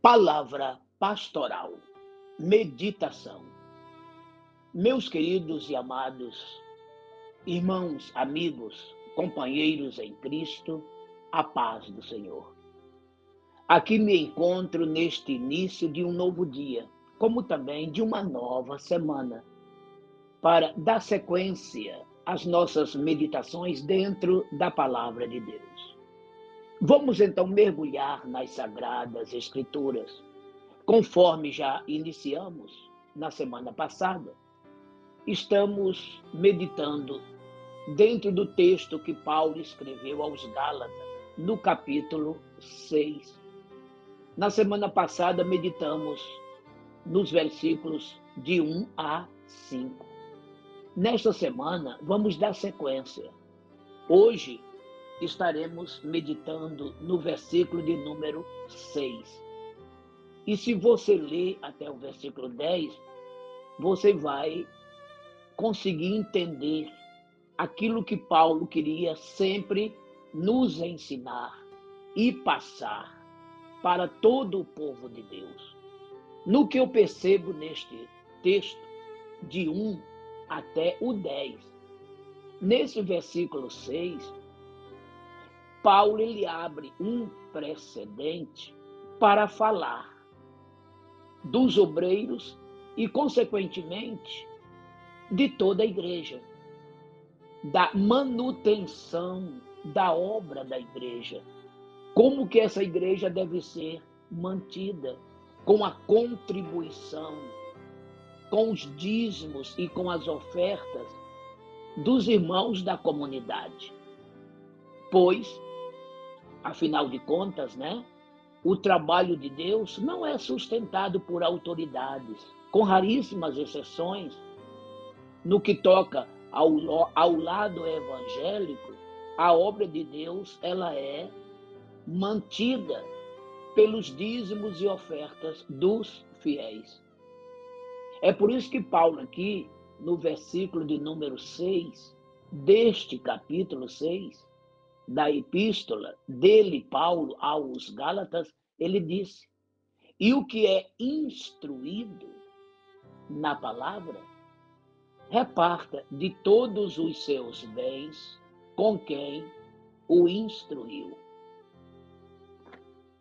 Palavra pastoral, meditação. Meus queridos e amados irmãos, amigos, companheiros em Cristo, a paz do Senhor. Aqui me encontro neste início de um novo dia, como também de uma nova semana, para dar sequência às nossas meditações dentro da Palavra de Deus. Vamos então mergulhar nas Sagradas Escrituras, conforme já iniciamos na semana passada. Estamos meditando dentro do texto que Paulo escreveu aos Gálatas, no capítulo 6. Na semana passada, meditamos nos versículos de 1 a 5. Nesta semana, vamos dar sequência. Hoje, estaremos meditando no versículo de número 6. E se você ler até o versículo 10, você vai conseguir entender aquilo que Paulo queria sempre nos ensinar e passar para todo o povo de Deus. No que eu percebo neste texto, de 1 até o 10, nesse versículo 6, Paulo ele abre um precedente para falar dos obreiros e, consequentemente, de toda a igreja, da manutenção da obra da igreja, como que essa igreja deve ser mantida, com a contribuição, com os dízimos e com as ofertas dos irmãos da comunidade. Pois, afinal de contas, o trabalho de Deus não é sustentado por autoridades, com raríssimas exceções. No que toca ao lado evangélico, a obra de Deus ela é mantida pelos dízimos e ofertas dos fiéis. É por isso que Paulo aqui, no versículo de número 6, deste capítulo 6, da epístola dele, Paulo, aos Gálatas, ele disse: e o que é instruído na palavra, reparta de todos os seus bens com quem o instruiu.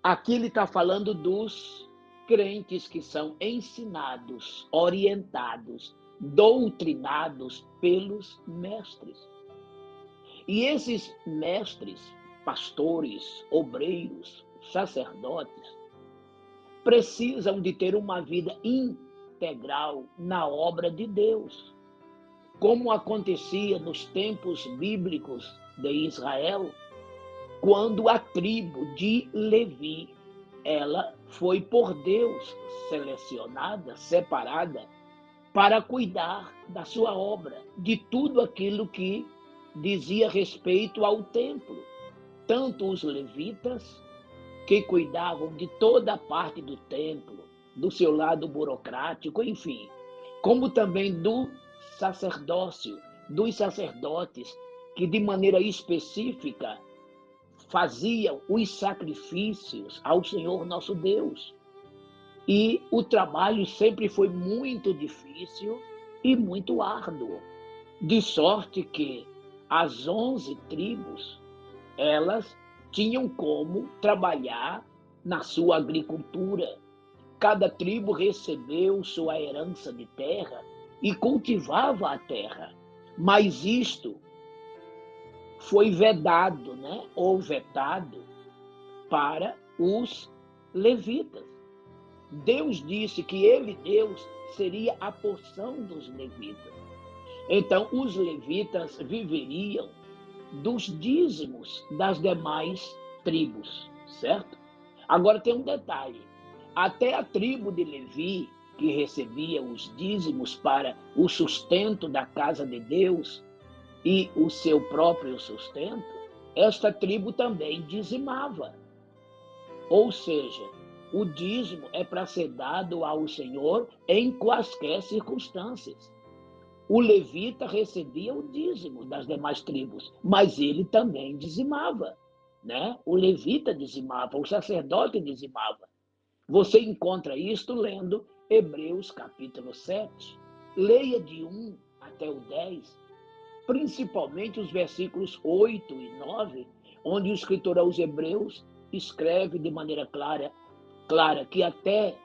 Aqui ele está falando dos crentes que são ensinados, orientados, doutrinados pelos mestres. E esses mestres, pastores, obreiros, sacerdotes, precisam de ter uma vida integral na obra de Deus, como acontecia nos tempos bíblicos de Israel, quando a tribo de Levi, ela foi por Deus selecionada, separada, para cuidar da sua obra, de tudo aquilo que dizia respeito ao templo. Tanto os levitas, que cuidavam de toda a parte do templo, do seu lado burocrático, enfim, como também do sacerdócio, dos sacerdotes, que de maneira específica faziam os sacrifícios ao Senhor nosso Deus. E o trabalho sempre foi muito difícil e muito árduo, de sorte que as 11 tribos, elas tinham como trabalhar na sua agricultura. Cada tribo recebeu sua herança de terra e cultivava a terra. Mas isto foi vedado, ou vetado para os levitas. Deus disse que ele, Deus, seria a porção dos levitas. Então, os levitas viveriam dos dízimos das demais tribos, certo? Agora tem um detalhe. Até a tribo de Levi, que recebia os dízimos para o sustento da casa de Deus e o seu próprio sustento, esta tribo também dizimava. Ou seja, o dízimo é para ser dado ao Senhor em quaisquer circunstâncias. O levita recebia o dízimo das demais tribos, mas ele também dizimava, O levita dizimava, o sacerdote dizimava. Você encontra isto lendo Hebreus capítulo 7. Leia de 1 até o 10, principalmente os versículos 8 e 9, onde o escritor aos Hebreus escreve de maneira clara que até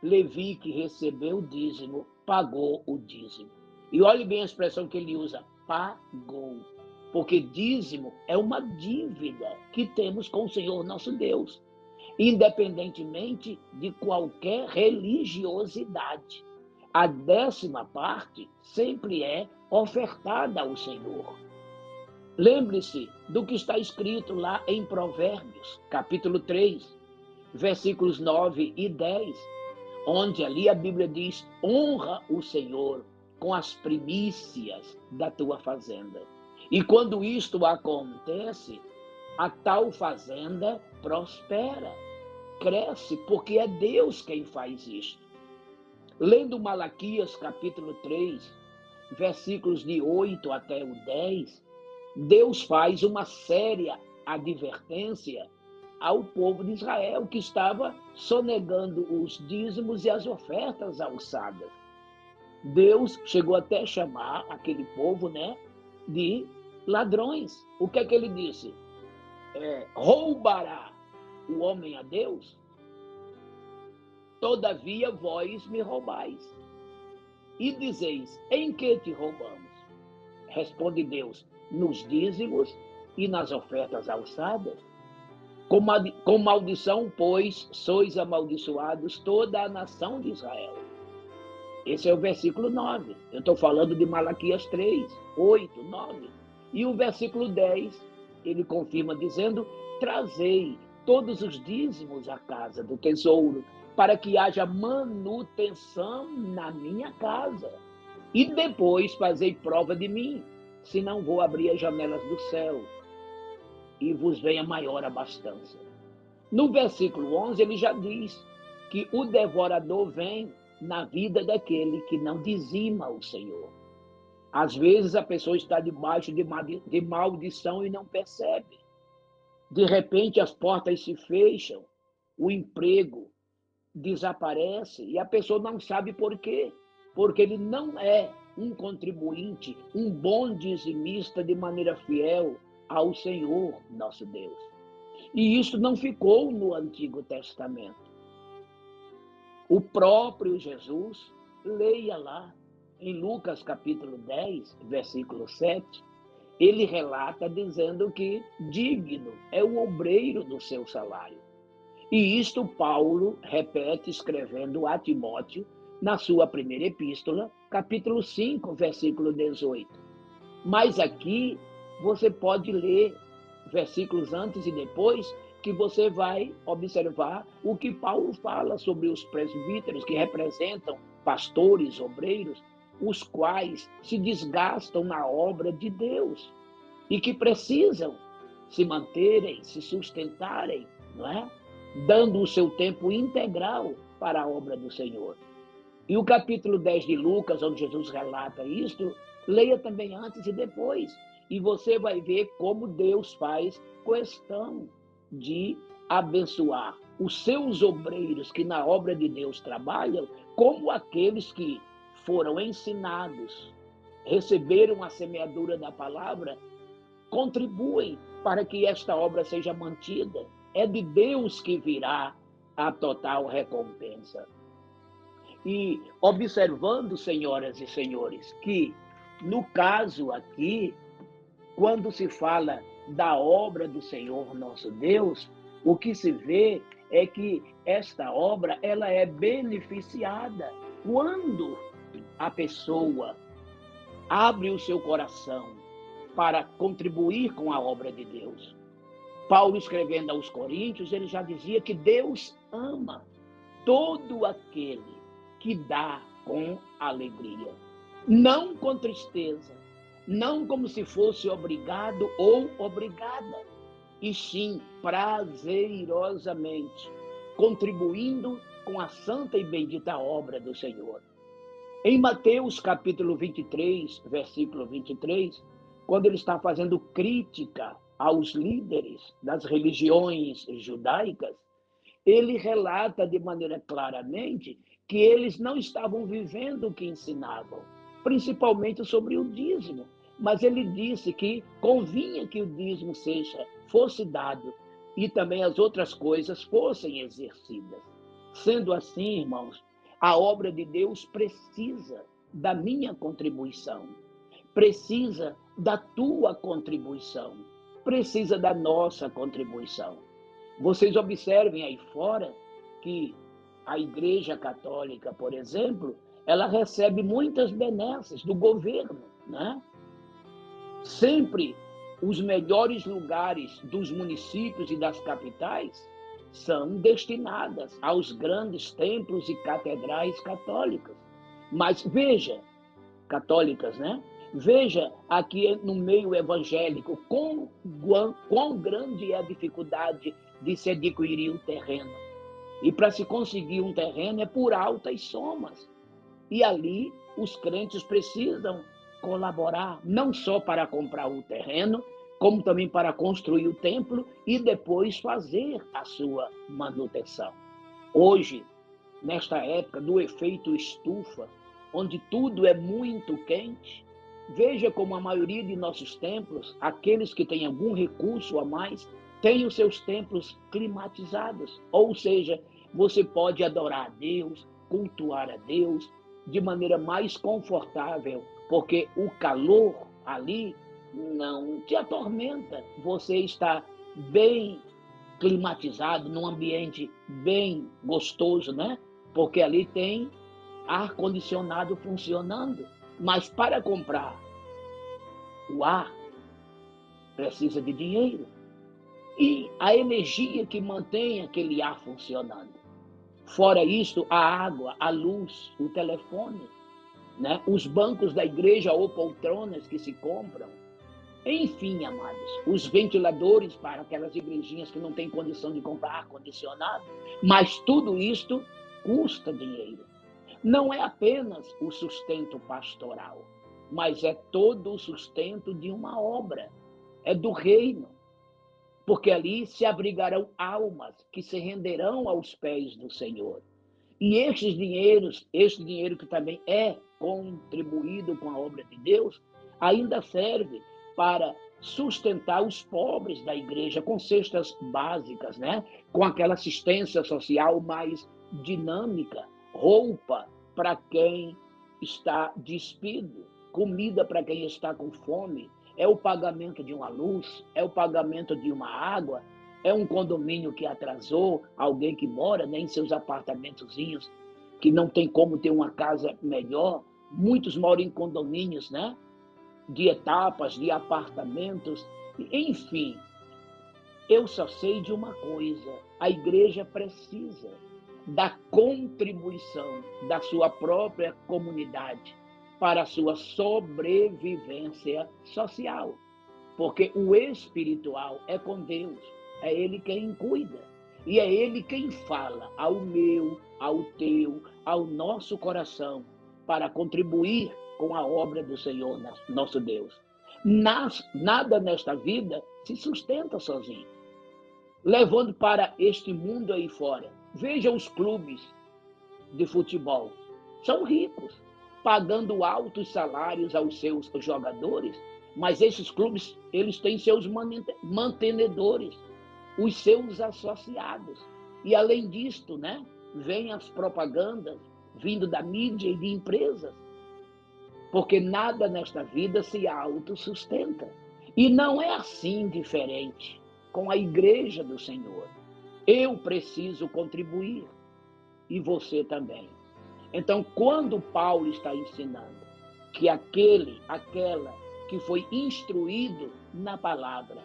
Levi, que recebeu o dízimo, pagou o dízimo. E olhe bem a expressão que ele usa, pagou. Porque dízimo é uma dívida que temos com o Senhor nosso Deus, independentemente de qualquer religiosidade. A 10ª parte sempre é ofertada ao Senhor. Lembre-se do que está escrito lá em Provérbios, capítulo 3, versículos 9 e 10, onde ali a Bíblia diz: honra o Senhor com as primícias da tua fazenda. E quando isto acontece, a tal fazenda prospera, cresce, porque é Deus quem faz isto. Lendo Malaquias capítulo 3, versículos de 8 até o 10, Deus faz uma séria advertência ao povo de Israel, que estava sonegando os dízimos e as ofertas alçadas. Deus chegou até a chamar aquele povo, de ladrões. O que é que ele disse? Roubará o homem a Deus? Todavia vós me roubais. E dizeis: em que te roubamos? Responde Deus: nos dízimos e nas ofertas alçadas. Com maldição, pois, sois amaldiçoados toda a nação de Israel. Esse é o versículo 9. Eu estou falando de Malaquias 3, 8, 9. E o versículo 10, ele confirma dizendo: trazei todos os dízimos à casa do tesouro, para que haja manutenção na minha casa. E depois fazei prova de mim, se não vou abrir as janelas do céu e vos venha maior abastança. No versículo 11, ele já diz que o devorador vem na vida daquele que não dizima o Senhor. Às vezes a pessoa está debaixo de maldição e não percebe. De repente as portas se fecham, o emprego desaparece e a pessoa não sabe por quê. Porque ele não é um contribuinte, um bom dizimista de maneira fiel ao Senhor nosso Deus. E isso não ficou no Antigo Testamento. O próprio Jesus, leia lá em Lucas capítulo 10, versículo 7, ele relata dizendo que digno é o obreiro do seu salário. E isto Paulo repete escrevendo a Timóteo na sua primeira epístola, capítulo 5, versículo 18. Mas aqui você pode ler versículos antes e depois, que você vai observar o que Paulo fala sobre os presbíteros, que representam pastores, obreiros, os quais se desgastam na obra de Deus e que precisam se manterem, se sustentarem, não é? Dando o seu tempo integral para a obra do Senhor. E o capítulo 10 de Lucas, onde Jesus relata isto, leia também antes e depois, e você vai ver como Deus faz questão de abençoar os seus obreiros que na obra de Deus trabalham, como aqueles que foram ensinados, receberam a semeadura da palavra, contribuem para que esta obra seja mantida. É de Deus que virá a total recompensa. E observando, senhoras e senhores, que no caso aqui, quando se fala da obra do Senhor nosso Deus, o que se vê é que esta obra ela é beneficiada quando a pessoa abre o seu coração para contribuir com a obra de Deus. Paulo, escrevendo aos Coríntios, ele já dizia que Deus ama todo aquele que dá com alegria, não com tristeza, não como se fosse obrigado ou obrigada, e sim prazerosamente, contribuindo com a santa e bendita obra do Senhor. Em Mateus capítulo 23, versículo 23, quando ele está fazendo crítica aos líderes das religiões judaicas, ele relata de maneira claramente que eles não estavam vivendo o que ensinavam, principalmente sobre o dízimo. Mas ele disse que convinha que o dízimo fosse dado e também as outras coisas fossem exercidas. Sendo assim, irmãos, a obra de Deus precisa da minha contribuição, precisa da tua contribuição, precisa da nossa contribuição. Vocês observem aí fora que a Igreja Católica, por exemplo, ela recebe muitas benesses do governo, né? Sempre os melhores lugares dos municípios e das capitais são destinadas aos grandes templos e catedrais católicas. Mas veja, católicas, né? Veja aqui no meio evangélico quão grande é a dificuldade de se adquirir um terreno. E para se conseguir um terreno é por altas somas. E ali os crentes precisam colaborar, não só para comprar o terreno, como também para construir o templo e depois fazer a sua manutenção. Hoje, nesta época do efeito estufa, onde tudo é muito quente, veja como a maioria de nossos templos, aqueles que têm algum recurso a mais, têm os seus templos climatizados. Ou seja, você pode adorar a Deus, cultuar a Deus de maneira mais confortável, porque o calor ali não te atormenta. Você está bem climatizado, num ambiente bem gostoso, né? Porque ali tem ar-condicionado funcionando. Mas para comprar o ar, precisa de dinheiro. E a energia que mantém aquele ar funcionando. Fora isso, a água, a luz, o telefone, né? Os bancos da igreja ou poltronas que se compram. Enfim, amados, os ventiladores para aquelas igrejinhas que não têm condição de comprar ar-condicionado. Mas tudo isto custa dinheiro. Não é apenas o sustento pastoral, mas é todo o sustento de uma obra, é do reino, porque ali se abrigarão almas que se renderão aos pés do Senhor. E este dinheiro que também é contribuído com a obra de Deus, ainda serve para sustentar os pobres da igreja com cestas básicas, né? Com aquela assistência social mais dinâmica, roupa para quem está despido, comida para quem está com fome, é o pagamento de uma luz, é o pagamento de uma água, é um condomínio que atrasou, alguém que mora, né, em seus apartamentozinhos, que não tem como ter uma casa melhor. Muitos moram em condomínios, né? De etapas, de apartamentos, enfim. Eu só sei de uma coisa: a igreja precisa da contribuição da sua própria comunidade para a sua sobrevivência social. Porque o espiritual é com Deus, é Ele quem cuida. E é Ele quem fala ao meu, ao teu, ao nosso coração, para contribuir com a obra do Senhor, nosso Deus. Nada nesta vida se sustenta sozinho. Levando para este mundo aí fora, veja os clubes de futebol. São ricos, pagando altos salários aos seus jogadores, mas esses clubes, eles têm seus mantenedores, os seus associados. E além disto, né, vem as propagandas vindo da mídia e de empresas, porque nada nesta vida se autossustenta. E não é assim diferente com a igreja do Senhor. Eu preciso contribuir e você também. Então, quando Paulo está ensinando que aquela que foi instruído na palavra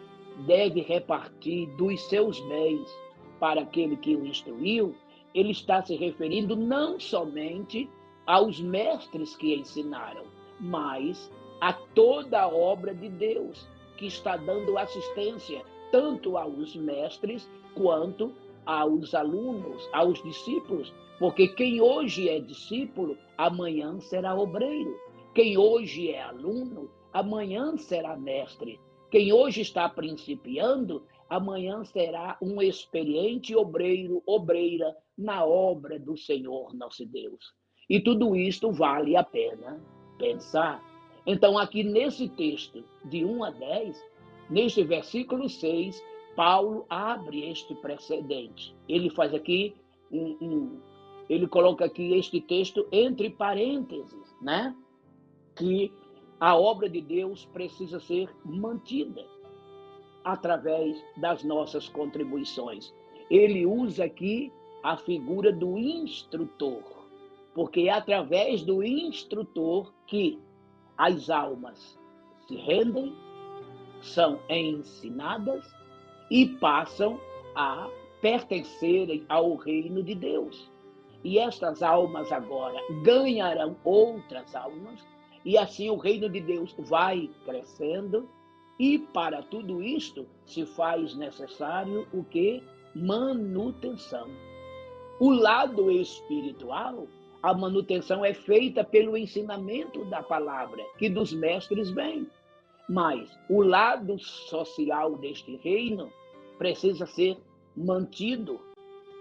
deve repartir dos seus bens para aquele que o instruiu, ele está se referindo não somente aos mestres que ensinaram, mas a toda a obra de Deus que está dando assistência tanto aos mestres quanto aos alunos, aos discípulos, porque quem hoje é discípulo, amanhã será obreiro. Quem hoje é aluno, amanhã será mestre. Quem hoje está principiando, amanhã será um experiente obreiro, obreira na obra do Senhor nosso Deus. E tudo isto vale a pena pensar. Então, aqui nesse texto, de 1 a 10, neste versículo 6, Paulo abre este precedente. Ele faz aqui ele coloca aqui este texto entre parênteses, né? Que a obra de Deus precisa ser mantida através das nossas contribuições. Ele usa aqui a figura do instrutor, porque é através do instrutor que as almas se rendem, são ensinadas e passam a pertencerem ao reino de Deus. E estas almas agora ganharão outras almas, e assim o reino de Deus vai crescendo, e para tudo isto se faz necessário o quê? Manutenção. O lado espiritual, a manutenção é feita pelo ensinamento da palavra, que dos mestres vem. Mas o lado social deste reino precisa ser mantido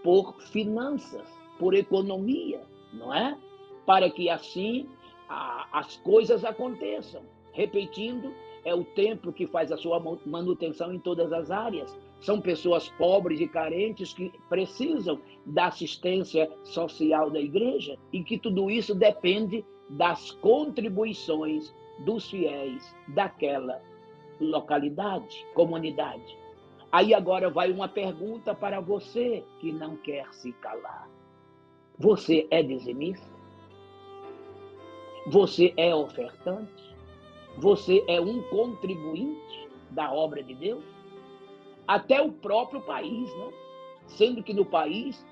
por finanças, por economia, não é? Para que assim as coisas aconteçam. Repetindo, é o templo que faz a sua manutenção em todas as áreas. São pessoas pobres e carentes que precisam da assistência social da igreja, e que tudo isso depende das contribuições dos fiéis daquela localidade, comunidade. Aí agora vai uma pergunta para você que não quer se calar. Você é dizimista? Você é ofertante? Você é um contribuinte da obra de Deus? Até o próprio país, né? Sendo que no país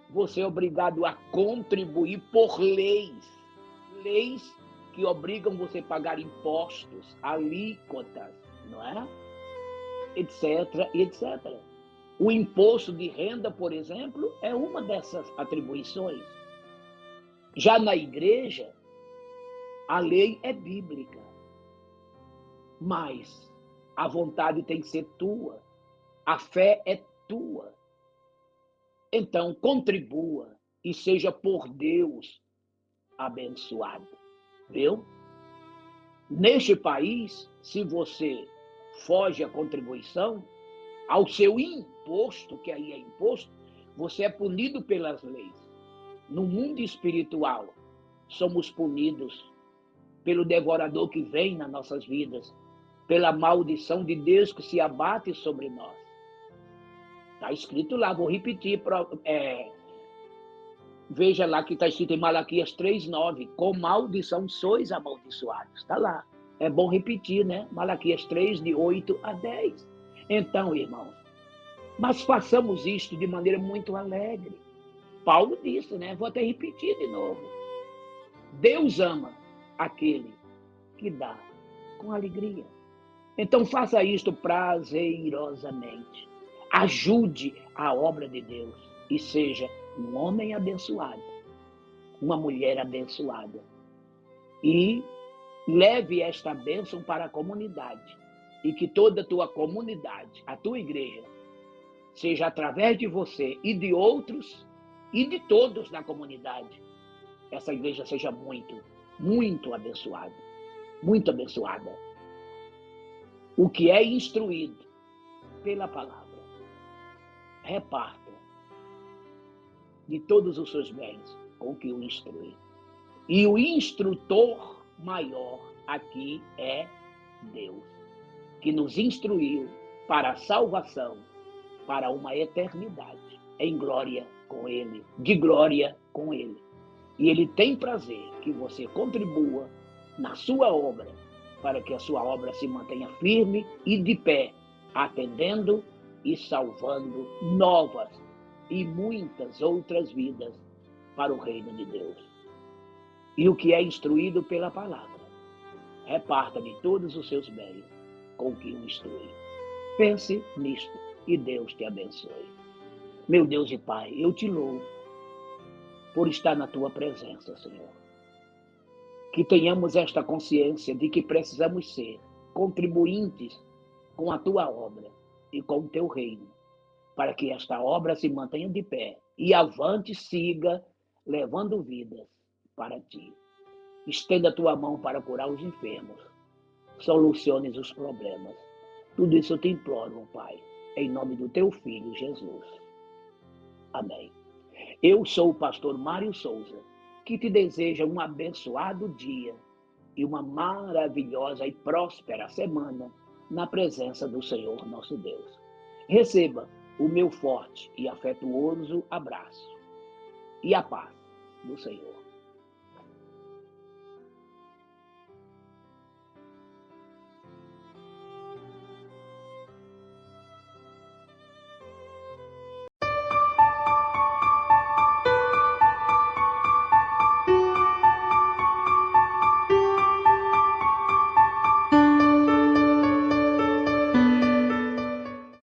você é obrigado a contribuir por leis. Leis que obrigam você a pagar impostos, alíquotas, não é? Etc, etc. O imposto de renda, por exemplo, é uma dessas atribuições. Já na igreja, a lei é bíblica, mas a vontade tem que ser tua, a fé é tua. Então, contribua e seja por Deus abençoado, viu? Neste país, se você foge à contribuição, ao seu imposto, que aí é imposto, você é punido pelas leis. No mundo espiritual, somos punidos pelo devorador que vem nas nossas vidas, pela maldição de Deus que se abate sobre nós. Está escrito lá, vou repetir, veja lá que está escrito em Malaquias 3:9, com maldição sois amaldiçoados. Está lá. É bom repetir, né? Malaquias 3, de 8 a 10. Então, irmãos, mas façamos isto de maneira muito alegre. Paulo disse, né? Vou até repetir de novo. Deus ama aquele que dá com alegria. Então faça isto prazerosamente. Ajude a obra de Deus e seja um homem abençoado, uma mulher abençoada. E leve esta bênção para a comunidade. E que toda a tua comunidade, a tua igreja, seja através de você e de outros e de todos na comunidade, essa igreja seja muito, muito abençoada. Muito abençoada. O que é instruído pela palavra, reparta de todos os seus bens com o que o instrui. E o instrutor maior aqui é Deus, que nos instruiu para a salvação, para uma eternidade, em glória com Ele, de glória com Ele. E Ele tem prazer que você contribua na sua obra, para que a sua obra se mantenha firme e de pé, atendendo e salvando novas e muitas outras vidas para o reino de Deus. E o que é instruído pela palavra, reparta de todos os seus bens com o que o instrui. Pense nisto e Deus te abençoe. Meu Deus e Pai, eu te louvo por estar na tua presença, Senhor. Que tenhamos esta consciência de que precisamos ser contribuintes com a tua obra, e com o teu reino, para que esta obra se mantenha de pé e avante siga levando vidas para ti. Estenda a tua mão para curar os enfermos, soluciones os problemas. Tudo isso eu te imploro, ó Pai, em nome do teu Filho Jesus. Amém. Eu sou o pastor Mário Souza, que te deseja um abençoado dia e uma maravilhosa e próspera semana na presença do Senhor nosso Deus. Receba o meu forte e afetuoso abraço e a paz do Senhor.